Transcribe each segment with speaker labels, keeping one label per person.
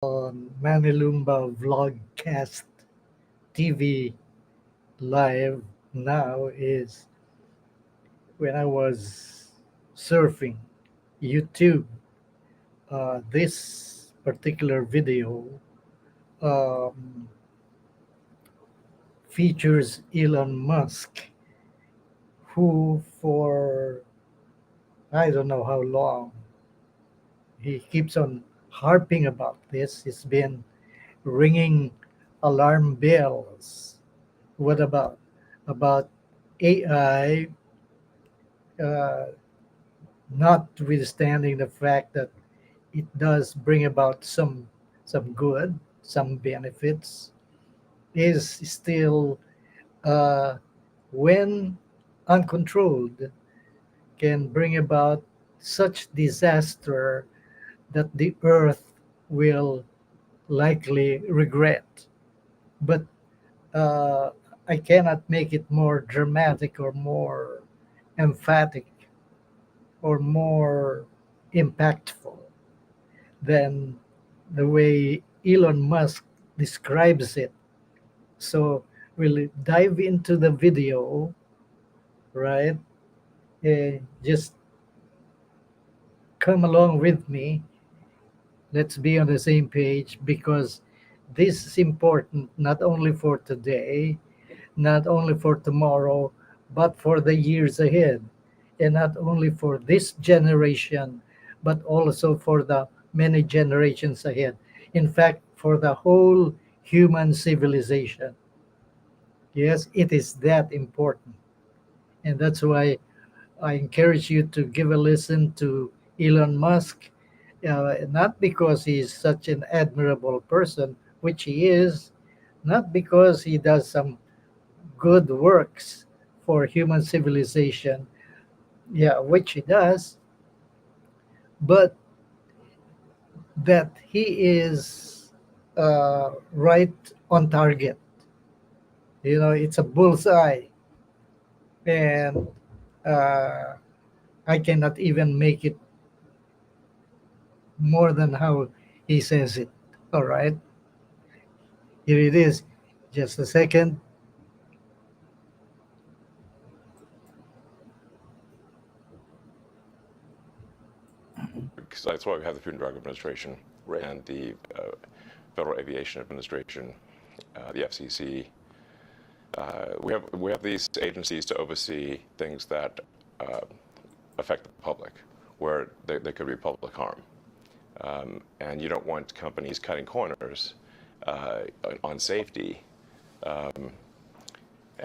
Speaker 1: on MANNY LUMBA Vlogcast TV live now is when I was surfing YouTube. This particular video um, features Elon Musk, who for I don't know how long he keeps on harping about this. It's been ringing alarm bells. What about AI, uh, notwithstanding the fact that it does bring about some good, some benefits, is still, uh, when uncontrolled, can bring about such disaster that the earth will likely regret. But uh, I cannot make it more dramatic or more emphatic or more impactful than the way Elon Musk describes it. So we'll dive into the video, right? Just come along with me. Let's be on the same page because this is important not only for today, not only for tomorrow, but for the years ahead. And not only for this generation, but also for the many generations ahead. In fact, for the whole human civilization. Yes, it is that important. And that's why I encourage you to give a listen to Elon Musk, not because he's such an admirable person, which he is, not because he does some good works for human civilization, yeah, which he does, but that he is right on target. It's a bullseye, and uh, I cannot even make it more than how he says it. All right, here it is. Just a second.
Speaker 2: Because that's why we have the Food and Drug Administration and the Federal Aviation Administration, the FCC. We have these agencies to oversee things that affect the public, where there could be public harm. And you don't want companies cutting corners on safety and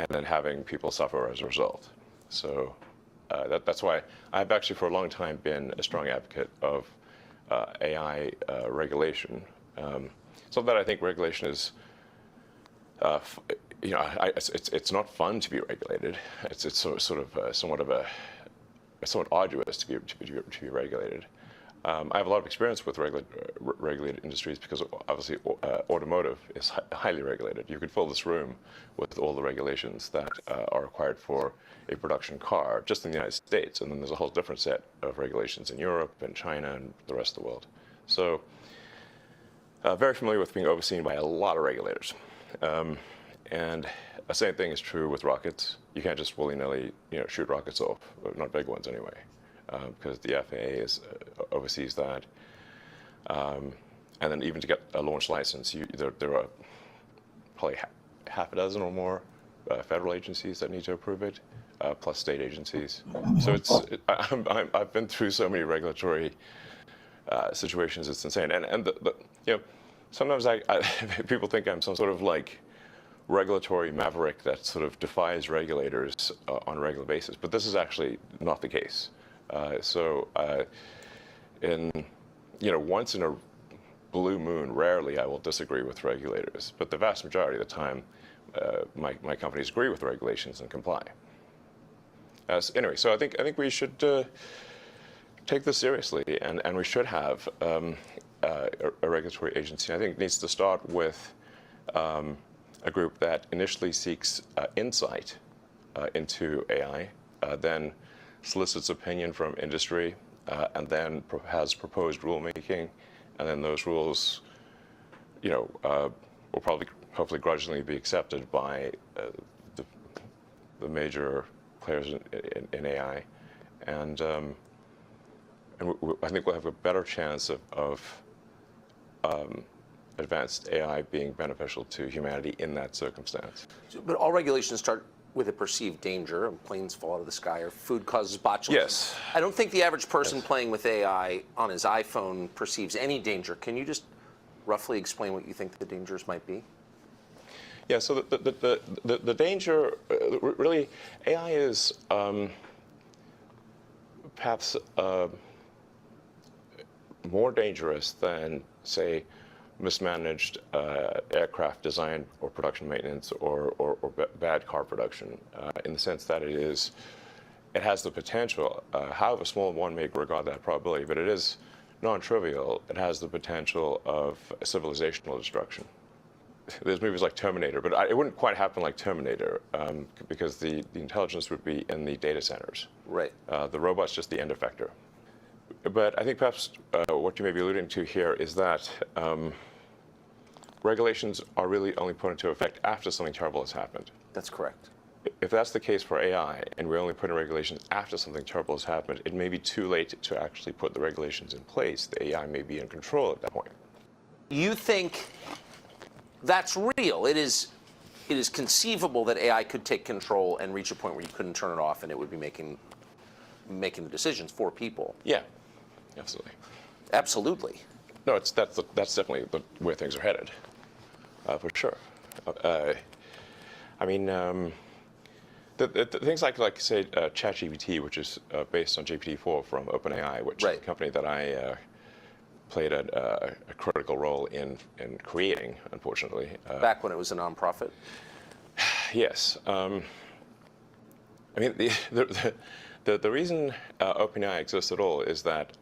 Speaker 2: then having people suffer as a result. So that's why I've actually for a long time been a strong advocate of AI regulation. So that I think regulation is, it's not fun to be regulated. It's sort of somewhat arduous to be regulated. I have a lot of experience with regulated industries because obviously automotive is highly regulated. You could fill this room with all the regulations that are required for a production car just in the United States, and then there's a whole different set of regulations in Europe and China and the rest of the world. So very familiar with being overseen by a lot of regulators. And the same thing is true with rockets. You can't just willy-nilly shoot rockets off, not big ones anyway. Because the FAA oversees that. And then even to get a launch license, there are probably half a dozen or more federal agencies that need to approve it, plus state agencies. So I've been through so many regulatory situations, it's insane. And sometimes people think I'm some sort of like regulatory maverick that sort of defies regulators on a regular basis, but this is actually not the case. Once in a blue moon, rarely I will disagree with regulators, but the vast majority of the time, my companies agree with regulations and comply. Anyway, so I think we should take this seriously, and we should have a regulatory agency. I think it needs to start with a group that initially seeks insight into AI, then solicits opinion from industry, and then has proposed rulemaking, and then those rules will probably, hopefully, grudgingly be accepted by the major players in AI, and I think we'll have a better chance of advanced AI being beneficial to humanity in that circumstance.
Speaker 3: But all regulations start with a perceived danger. Planes fall out of the sky, or food causes botulism.
Speaker 2: Yes.
Speaker 3: I don't think the average person playing with AI on his iPhone perceives any danger. Can you just roughly explain what you think the dangers might be?
Speaker 2: Yeah, so the danger, really, AI is perhaps more dangerous than, say, mismanaged aircraft design or production maintenance or bad car production, in the sense that it has the potential, however small one may regard that probability, but it is non-trivial. It has the potential of civilizational destruction. There's movies like Terminator, but it wouldn't quite happen like Terminator, because the intelligence would be in the data centers.
Speaker 3: Right.
Speaker 2: The robot's just the end effector. But I think perhaps what you may be alluding to here is that regulations are really only put into effect after something terrible has happened.
Speaker 3: That's correct.
Speaker 2: If that's the case for AI, and we only put in regulations after something terrible has happened, it may be too late to actually put the regulations in place. The AI may be in control at that point.
Speaker 3: You think that's real? It is conceivable that AI could take control and reach a point where you couldn't turn it off, and it would be making the decisions for people.
Speaker 2: Yeah, absolutely.
Speaker 3: Absolutely.
Speaker 2: No, that's definitely where things are headed, for sure. I mean, the things like say ChatGPT, which is based on GPT-4 from OpenAI, which is a company that I played a critical role in creating, unfortunately.
Speaker 3: Back when it was a nonprofit?
Speaker 2: Yes. I mean, the reason OpenAI exists at all is that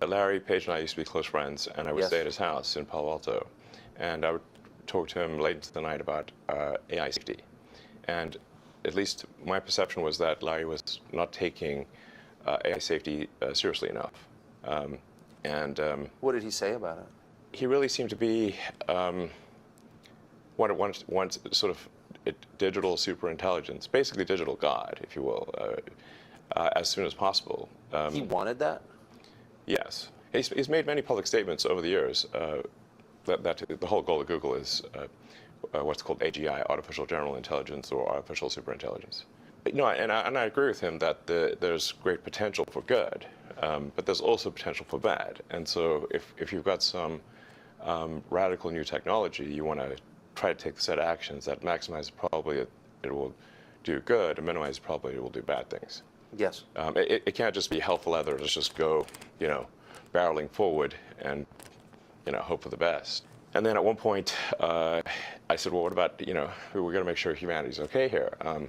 Speaker 2: Larry Page and I used to be close friends, and I would stay at his house in Palo Alto, and I would talk to him late into the night about AI safety. And at least my perception was that Larry was not taking AI safety seriously enough.
Speaker 3: What did he say about it?
Speaker 2: He really seemed to be one sort of digital superintelligence, basically digital God, if you will, as soon as possible.
Speaker 3: He wanted that?
Speaker 2: Yes. He's made many public statements over the years that the whole goal of Google is what's called AGI, artificial general intelligence, or artificial superintelligence. No, and I agree with him that there's great potential for good, but there's also potential for bad. And so if you've got some radical new technology, you want to try to take the set of actions that maximize the probability it will do good and minimize the probability it will do bad things.
Speaker 3: Yes.
Speaker 2: It can't just be hell for leather. Let's just go, barreling forward and, hope for the best. And then at one point, I said, well, what about, we're going to make sure humanity's okay here. And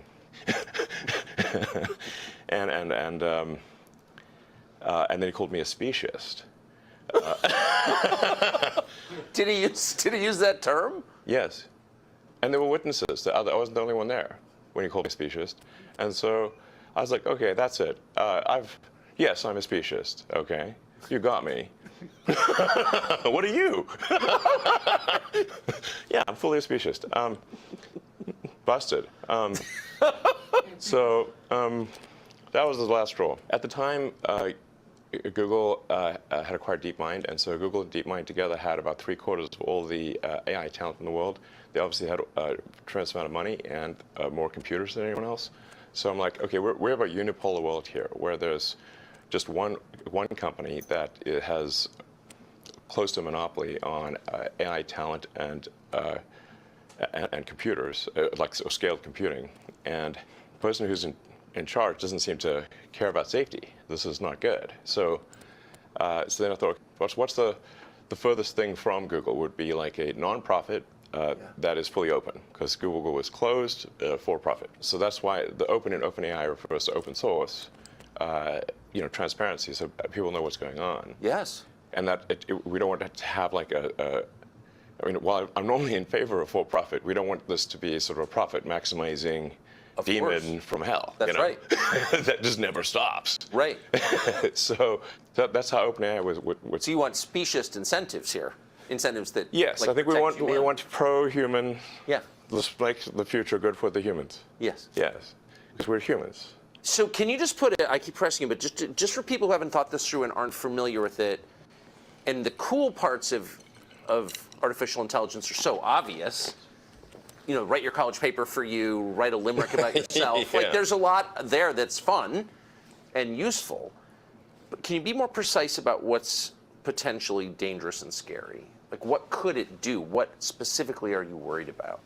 Speaker 2: then he called me a speciesist.
Speaker 3: Did he use that term?
Speaker 2: Yes. And there were witnesses. I wasn't the only one there when he called me a speciesist. And so I was like, okay, that's it. Yes, I'm a speciesist. Okay, you got me. What are you? Yeah, I'm fully a speciesist. Busted. So that was the last straw. At the time, Google had acquired DeepMind, and so Google and DeepMind together had about 3/4 of all the AI talent in the world. They obviously had a tremendous amount of money and more computers than anyone else. So I'm like, okay, we have a unipolar world here, where there's just one company that has close to a monopoly on AI talent and computers, like scaled computing. And the person who's in charge doesn't seem to care about safety. This is not good. So then I thought, what's the furthest thing from Google would be like a nonprofit that is fully open, because Google was closed for profit. So that's why the open in OpenAI refers to open source, transparency, so people know what's going on.
Speaker 3: Yes.
Speaker 2: And that we don't want to have like while I'm normally in favor of for-profit, we don't want this to be sort of a profit maximizing demon from hell.
Speaker 3: That's right.
Speaker 2: That just never stops.
Speaker 3: Right.
Speaker 2: So that's how OpenAI would.
Speaker 3: So you want speciesist incentives here? incentives that.
Speaker 2: Yes,
Speaker 3: like,
Speaker 2: I think we
Speaker 3: protect humanity.
Speaker 2: want pro-human.
Speaker 3: Yeah.
Speaker 2: Let's make the future good for the humans.
Speaker 3: Yes.
Speaker 2: Yes, because we're humans.
Speaker 3: So can you just put it? I keep pressing you, but just for people who haven't thought this through and aren't familiar with it, and the cool parts of artificial intelligence are so obvious. You know, write your college paper for you, write a limerick about yourself.
Speaker 2: Yeah.
Speaker 3: Like, there's a lot there that's fun and useful. But can you be more precise about what's potentially dangerous and scary? Like, what could it do? What specifically are you worried about?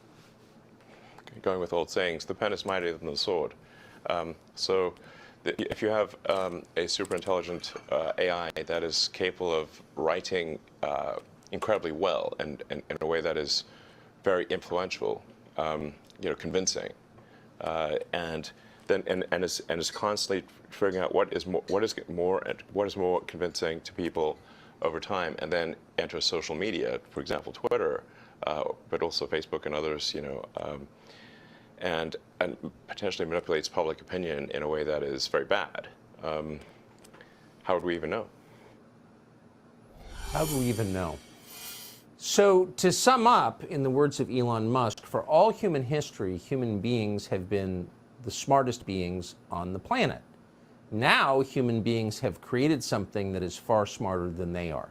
Speaker 2: Going with old sayings, the pen is mightier than the sword. If you have a super intelligent AI that is capable of writing incredibly well and in a way that is very influential, convincing, and is constantly figuring out what is more convincing to people over time, and then enters social media, for example, Twitter, but also Facebook and others, and potentially manipulates public opinion in a way that is very bad. How would we even know?
Speaker 4: How do we even know? So, to sum up, in the words of Elon Musk, for all human history, human beings have been the smartest beings on the planet. Now, human beings have created something that is far smarter than they are.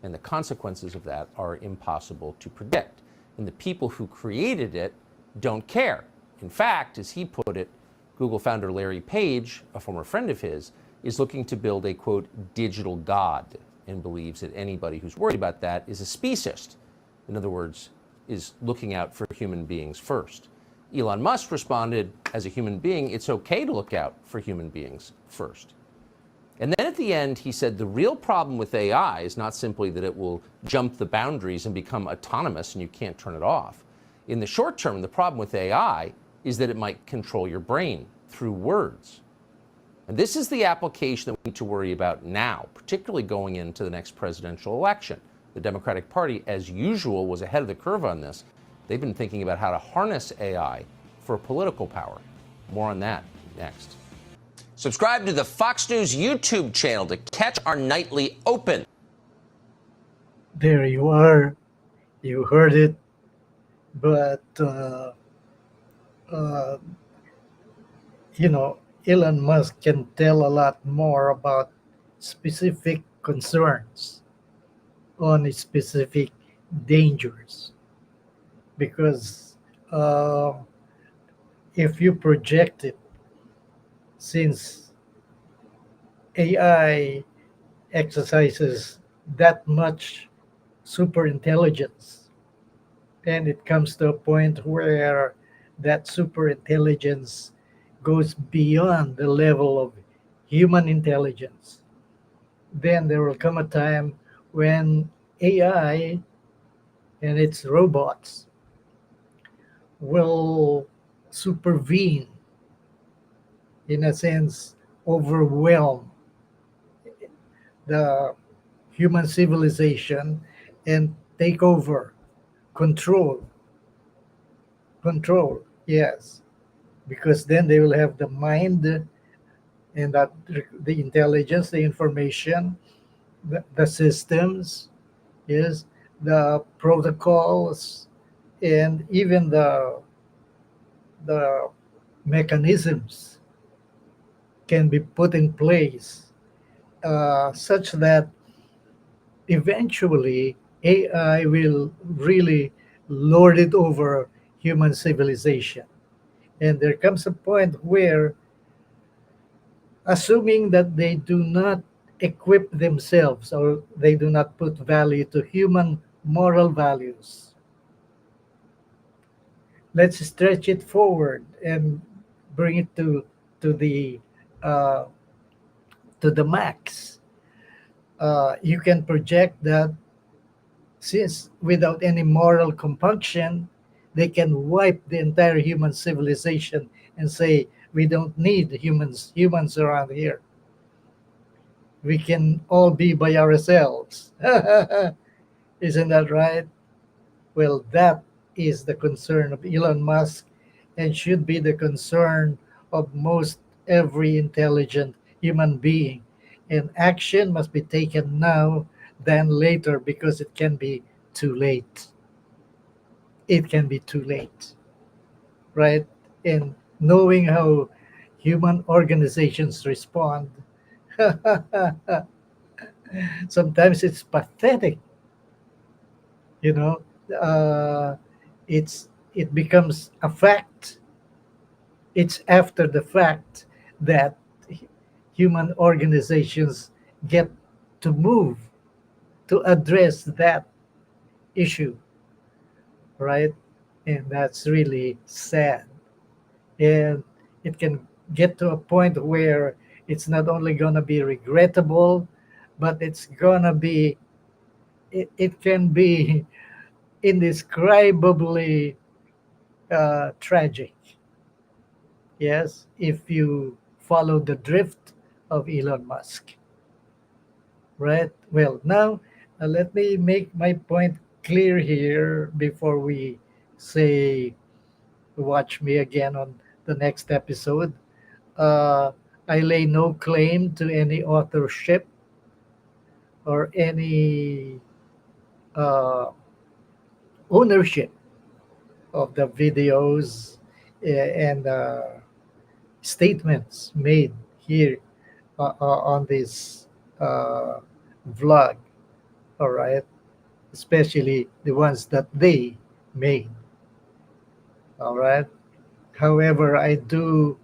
Speaker 4: And the consequences of that are impossible to predict. And the people who created it don't care. In fact, as he put it, Google founder Larry Page, a former friend of his, is looking to build a, quote, digital god, and believes that anybody who's worried about that is a speciesist. In other words, is looking out for human beings first. Elon Musk responded, as a human being, it's okay to look out for human beings first. And then at the end, he said the real problem with AI is not simply that it will jump the boundaries and become autonomous and you can't turn it off. In the short term, the problem with AI is that it might control your brain through words. And this is the application that we need to worry about now, particularly going into the next presidential election. The Democratic Party, as usual, was ahead of the curve on this. They've been thinking about how to harness AI for political power. More on that next. Subscribe to the Fox News YouTube channel to catch our nightly open.
Speaker 1: There you are. You heard it. But, Elon Musk can tell a lot more about specific concerns on specific dangers. Because if you project it, since AI exercises that much super intelligence, and it comes to a point where that super intelligence goes beyond the level of human intelligence, then there will come a time when AI and its robots will supervene, in a sense, overwhelm the human civilization and take over, control, yes, because then they will have the mind and that the intelligence, the information, the systems, yes, the protocols, and even the mechanisms can be put in place such that eventually AI will really lord it over human civilization. And there comes a point where, assuming that they do not equip themselves or they do not put value to human moral values, let's stretch it forward and bring it to the uh, max. You can project that since without any moral compunction, they can wipe the entire human civilization and say, we don't need humans around here. We can all be by ourselves. Isn't that right? Well, that is the concern of Elon Musk and should be the concern of most every intelligent human being. And action must be taken now than later because it can be too late. It can be too late, right? And knowing how human organizations respond, sometimes it's pathetic, you know. Uh, it becomes a fact. It's after the fact that human organizations get to move to address that issue, right? And that's really sad. And it can get to a point where it's not only going to be regrettable, but it's going to be, it can be indescribably tragic. Yes, if you follow the drift of Elon Musk, right? Well, now let me make my point clear here before we say watch me again on the next episode. Uh, I lay no claim to any authorship or any uh, ownership of the videos and statements made here on this uh, vlog, all right? Especially the ones that they made, all right? However, I do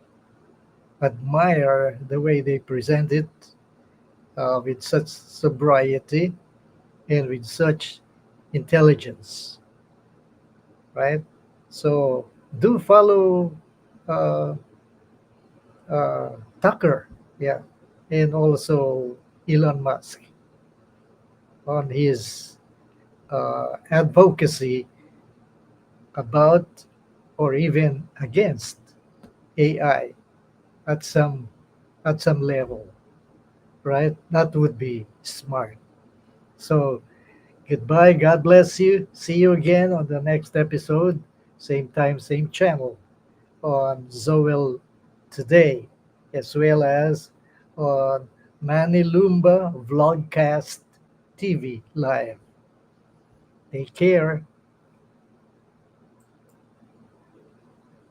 Speaker 1: admire the way they present it with such sobriety and with such intelligence, right? So do follow uh, Tucker, yeah, and also Elon Musk on his advocacy about or even against AI at some level, right? That would be smart. So goodbye. God bless you. See you again on the next episode. Same time, same channel on Zoel Today, as well as on Manny Lumba Vlogcast TV Live. Take care.